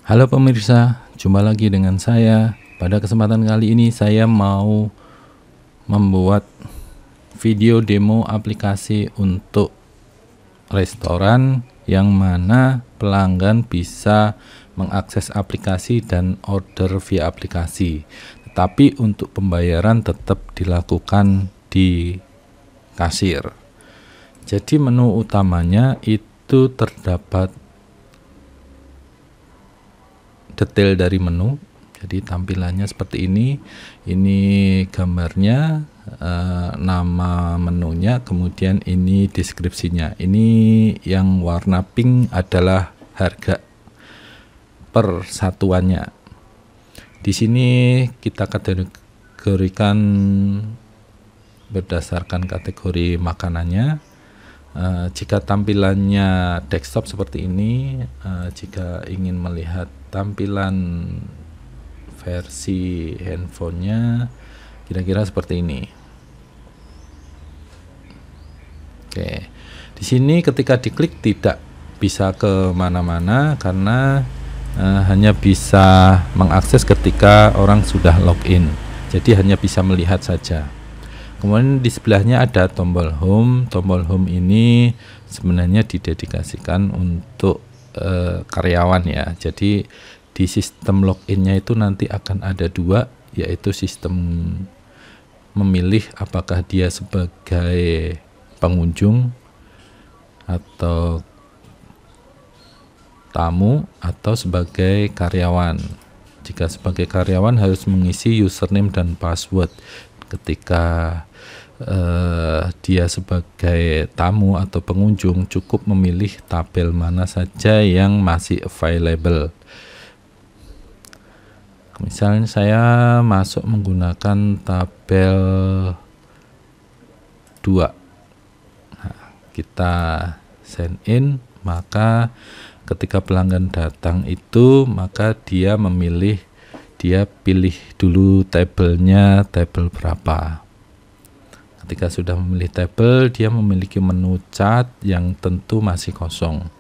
Halo pemirsa, jumpa lagi dengan saya. Pada kesempatan kali ini saya mau membuat video demo aplikasi untuk restoran yang mana pelanggan bisa mengakses aplikasi dan order via aplikasi. Tetapi untuk pembayaran tetap dilakukan di kasir. Jadi menu utamanya itu terdapat detail dari menu. Jadi tampilannya seperti ini gambarnya, nama menunya, kemudian ini deskripsinya. Ini yang warna pink adalah harga per satuannya. Di sini kita kategorikan berdasarkan kategori makanannya. Jika tampilannya desktop seperti ini, jika ingin melihat tampilan versi handphonenya kira-kira seperti ini. Oke, di sini ketika diklik tidak bisa ke mana-mana karena hanya bisa mengakses ketika orang sudah login. Jadi hanya bisa melihat saja. Kemudian di sebelahnya ada tombol home. Tombol home ini sebenarnya didedikasikan untuk karyawan ya. Jadi di sistem loginnya itu nanti akan ada dua, yaitu sistem memilih apakah dia sebagai pengunjung atau tamu atau sebagai karyawan. Jika sebagai karyawan harus mengisi username dan password. Ketika dia sebagai tamu atau pengunjung cukup memilih tabel mana saja yang masih available. Misalnya saya masuk menggunakan tabel 2. Nah, kita sign in, maka ketika pelanggan datang itu maka dia pilih dulu tabelnya, tabel berapa. Ketika sudah memilih tabel, dia memiliki menu chat yang tentu masih kosong.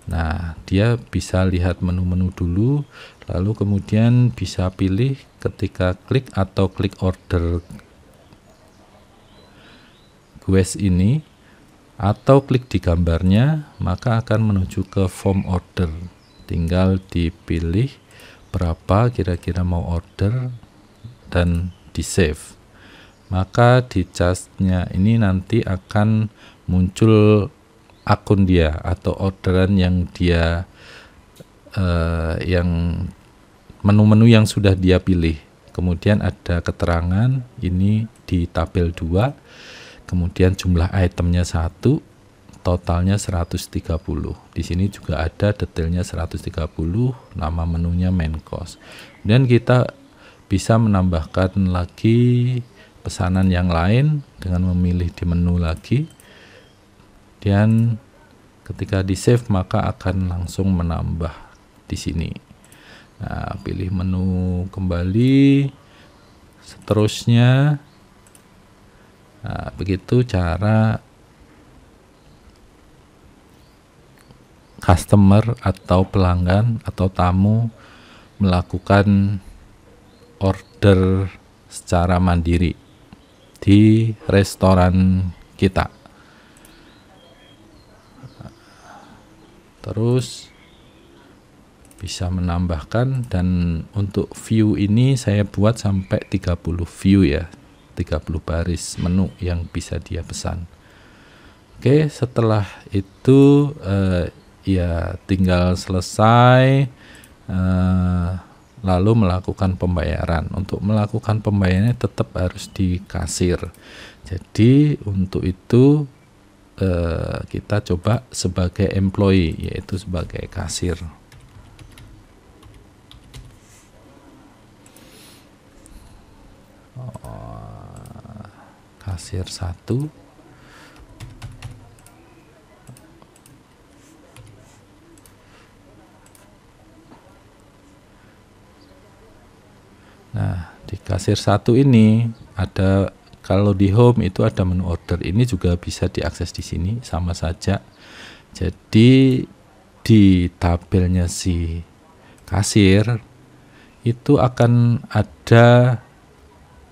Nah, dia bisa lihat menu-menu dulu, lalu kemudian bisa pilih ketika klik atau klik order quest ini, atau klik di gambarnya, maka akan menuju ke form order. Tinggal dipilih berapa kira-kira mau order dan di save. Maka di chartnya ini nanti akan muncul akun dia atau orderan yang dia yang menu-menu yang sudah dia pilih. Kemudian ada keterangan ini di tabel 2, kemudian jumlah itemnya 1, totalnya 130. Di sini juga ada detailnya 130, nama menunya main course. Dan kita bisa menambahkan lagi pesanan yang lain dengan memilih di menu lagi, dan ketika di save maka akan langsung menambah di sini. Nah, pilih menu kembali, seterusnya. Nah, begitu cara customer atau pelanggan atau tamu melakukan order secara mandiri di restoran kita. Terus bisa menambahkan, dan untuk view ini saya buat sampai 30 view ya, 30 baris menu yang bisa dia pesan. Oke, setelah itu ya tinggal selesai, lalu melakukan pembayaran. Untuk melakukan pembayarannya tetap harus di kasir. Jadi untuk itu kita coba sebagai employee, yaitu sebagai kasir. Kasir 1. Nah, di kasir 1 ini ada, kalau di home itu ada menu order. Ini juga bisa diakses di sini, sama saja. Jadi di tabelnya si kasir, itu akan ada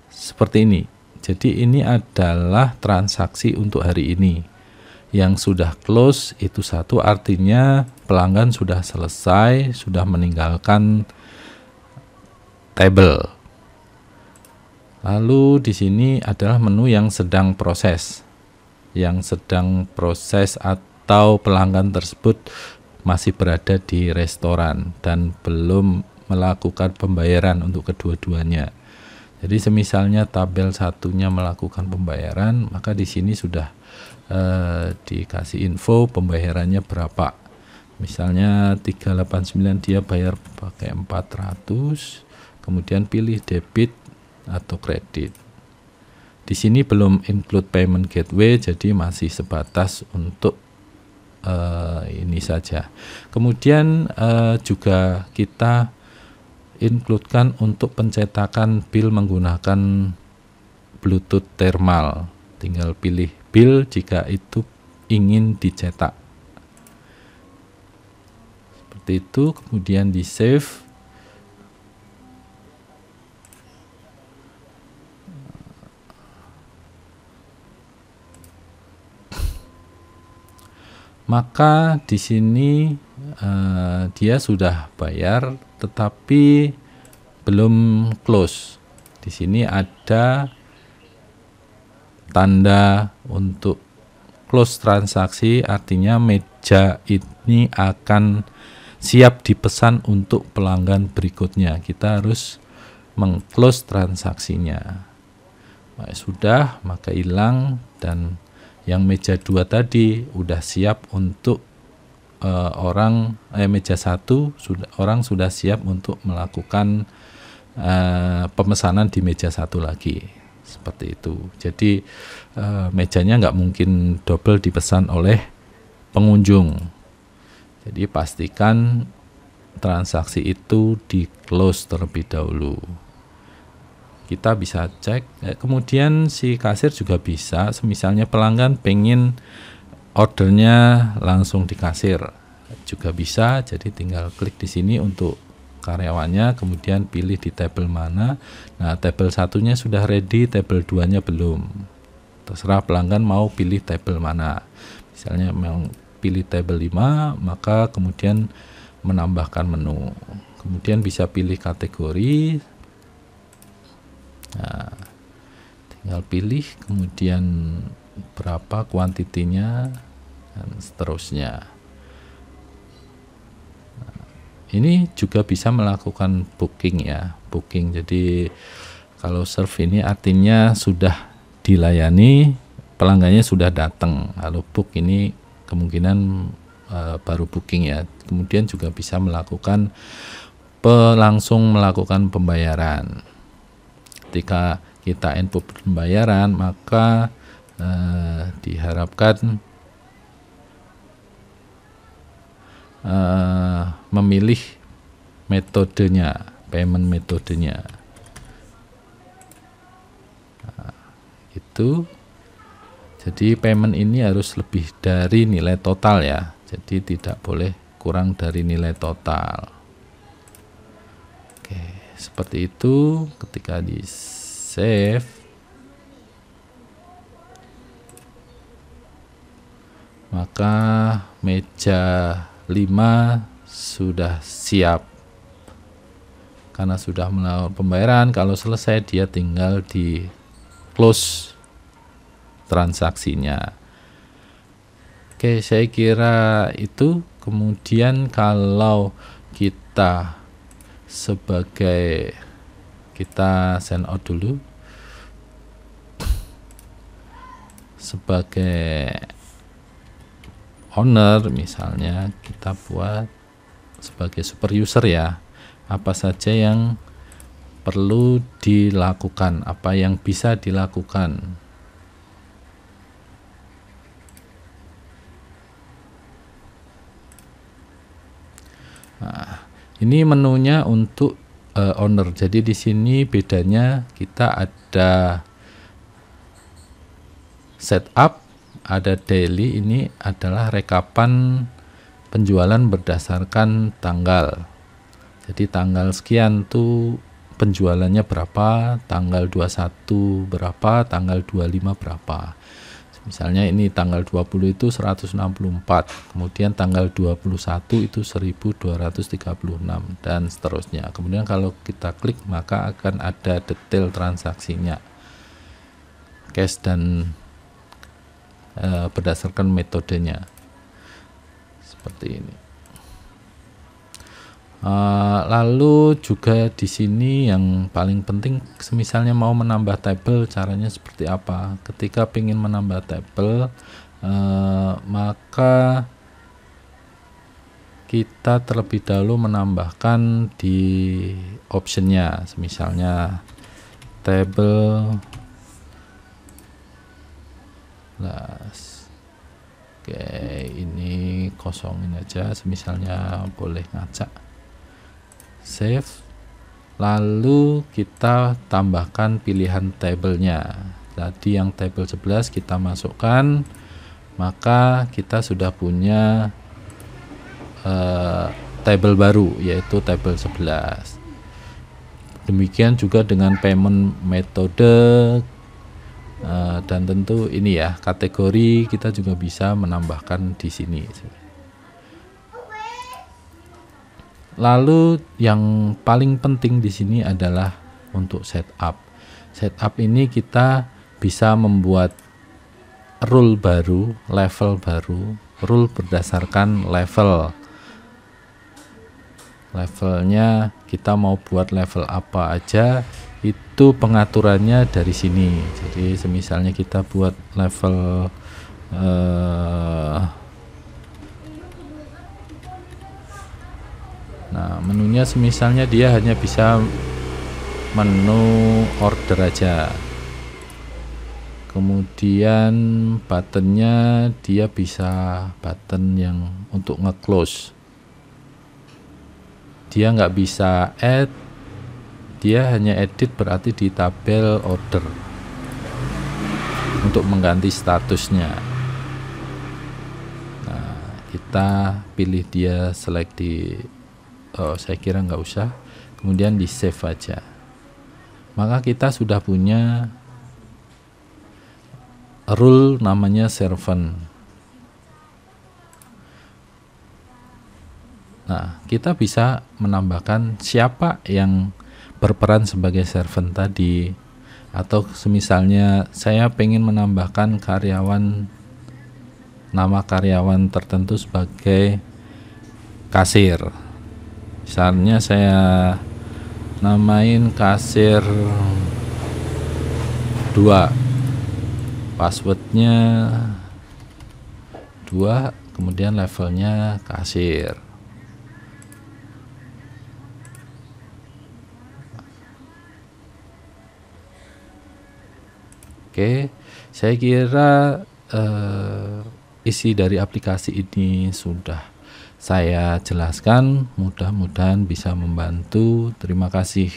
seperti ini. Jadi ini adalah transaksi untuk hari ini. Yang sudah close itu satu, artinya pelanggan sudah selesai, sudah meninggalkan table. Lalu di sini adalah menu yang sedang proses. Yang sedang proses atau pelanggan tersebut masih berada di restoran dan belum melakukan pembayaran untuk kedua-duanya. Jadi semisalnya tabel satunya melakukan pembayaran, maka di sini sudah dikasih info pembayarannya berapa. Misalnya 389 dia bayar pakai 400, kemudian pilih debit atau kredit. Di sini belum include payment gateway, jadi masih sebatas untuk ini saja. Kemudian juga kita includekan untuk pencetakan bill menggunakan Bluetooth thermal. Tinggal pilih bill jika itu ingin dicetak. Seperti itu, kemudian di save. Maka di sini dia sudah bayar tetapi belum close. Di sini ada tanda untuk close transaksi, artinya meja ini akan siap dipesan untuk pelanggan berikutnya. Kita harus meng-close transaksinya. Sudah, maka hilang, dan yang meja 2 tadi udah siap untuk meja 1 orang sudah siap untuk melakukan pemesanan di meja 1 lagi, seperti itu. Jadi mejanya nggak mungkin double dipesan oleh pengunjung. Jadi pastikan transaksi itu di close terlebih dahulu. Kita bisa cek, kemudian si kasir juga bisa, misalnya pelanggan pengen ordernya langsung di kasir juga bisa. Jadi tinggal klik di sini untuk karyawannya, kemudian pilih di table mana. Nah, table satunya sudah ready, table 2-nya belum. Terserah pelanggan mau pilih table mana. Misalnya mau pilih table 5, maka kemudian menambahkan menu. Kemudian bisa pilih kategori. Nah, tinggal pilih, kemudian berapa kuantitinya, dan seterusnya. Nah, ini juga bisa melakukan booking ya, booking. Jadi kalau serve ini artinya sudah dilayani, pelanggannya sudah datang. Lalu book ini kemungkinan baru booking ya. Kemudian juga bisa melakukan langsung melakukan pembayaran. Ketika kita input pembayaran, maka diharapkan memilih metodenya, payment metodenya. Nah, itu. Jadi payment ini harus lebih dari nilai total ya. Jadi tidak boleh kurang dari nilai total. Oke, seperti itu. Ketika di save, maka meja 5 sudah siap karena sudah melakukan pembayaran. Kalau selesai, dia tinggal di close transaksinya. Oke, saya kira itu. Kemudian kalau kita sign out dulu sebagai owner, misalnya kita buat sebagai super user ya, apa saja yang perlu dilakukan, apa yang bisa dilakukan. Nah, ini menunya untuk owner. Jadi di sini bedanya kita ada setup, ada daily. Ini adalah rekapan penjualan berdasarkan tanggal. Jadi tanggal sekian tuh penjualannya berapa, tanggal 21 berapa, tanggal 25 berapa. Misalnya ini tanggal 20 itu 164, kemudian tanggal 21 itu 1236 dan seterusnya. Kemudian kalau kita klik maka akan ada detail transaksinya, cash dan berdasarkan metodenya seperti ini. Lalu juga di sini yang paling penting, misalnya mau menambah tabel, caranya seperti apa? Ketika ingin menambah tabel, maka kita terlebih dahulu menambahkan di optionnya, misalnya table plus. Oke, ini kosongin aja, misalnya boleh ngacak. Save, lalu kita tambahkan pilihan tabelnya. Tadi yang tabel 11 kita masukkan, maka kita sudah punya tabel baru, yaitu tabel 11. Demikian juga dengan payment metode, dan tentu ini ya, kategori kita juga bisa menambahkan di sini. Lalu yang paling penting di sini adalah untuk setup. Setup ini kita bisa membuat rule baru, level baru, rule berdasarkan level. Levelnya kita mau buat level apa aja, itu pengaturannya dari sini. Jadi semisalnya kita buat level nah, menunya semisalnya dia hanya bisa menu order aja. Kemudian buttonnya dia bisa button yang untuk nge-close. Dia nggak bisa add, dia hanya edit berarti di tabel order untuk mengganti statusnya. Nah, kita pilih dia, select di saya kira nggak usah, kemudian di save aja, maka kita sudah punya rule namanya servant. Nah, kita bisa menambahkan siapa yang berperan sebagai servant tadi, atau semisalnya saya pengen menambahkan karyawan, nama karyawan tertentu sebagai kasir. Misalnya saya namain kasir 2, passwordnya 2, kemudian levelnya kasir. Oke, saya kira isi dari aplikasi ini sudah saya jelaskan, mudah-mudahan bisa membantu. Terima kasih.